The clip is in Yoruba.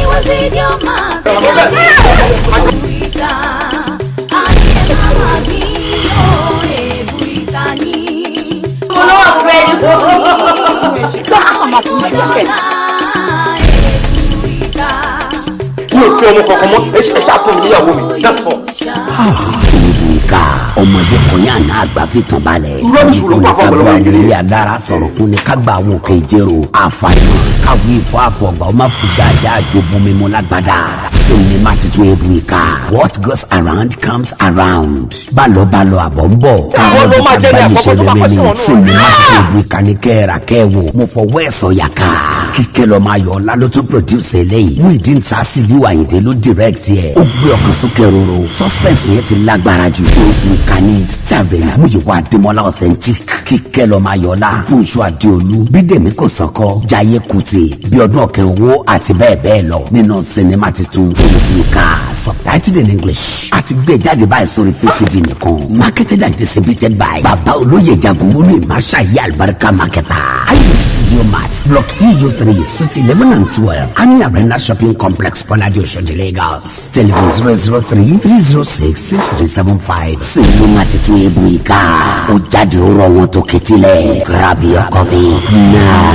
was in your mouth. Ọmọdé kan yà náà àgbà fi tàn balẹ̀. Fún ká gba ilé alára sọ̀rọ̀ fún ni ká gba àwọn òkè ìjẹ́rò. Àfàìmọ̀ káwé ìfọ̀ àfọ̀gbà ọmọ fìgbà ajá àjogún mímú lágbádá. Sinimá titun Ebuika. What goes around comes around. Bálọ̀ àbọ̀ ń bọ̀. Káwọn ọdún ká gbá iṣẹ́ rere ni. Sinimá titun Ebuika ni kẹ́ẹ̀rà kẹ́ẹ̀wò. Mo fọwọ́ ẹ̀ sọ yàká. Kíkẹ́ lọ máa yọ ọ̀la ló tún produce eléyìí. Muideen Saliu Àyìndé ló direct ẹ̀. Ó gbé ọkàn sókè roro. Suspense yẹn ti lágbára jù. Ebuika ni starring Múyìwá Adémọ́lá authentic. Kíkẹ́ lọ máa yọ ọ̀la. Fúnṣọ́ Adéolú. Bídèmí Kòsọ́kọ́. Jaiye Kuti. Bíọ́dún Ọ̀kẹ́owó àti bẹ́ẹ̀ bẹ́ẹ̀ lọ. Nínú sinimá titun Ebuika. Subtitled in English. Àti gbé jáde báyìí sórí VCD nìkan. Marketed and distributed by Bàbá Olóyè Jagunmólú Ìmáṣáyé Àlùbáríkà Marketer. Ayọ̀ Studio Mart. Block EU3, Suite 11 and 12. Ami Arena Shopping Complex, Poladio Shodi, Lagos. Telephone 003-306-6375. Sinimá titun Ebuika. Ó jáde ó rọ wọn tó ketílẹ̀. Grab your copy now.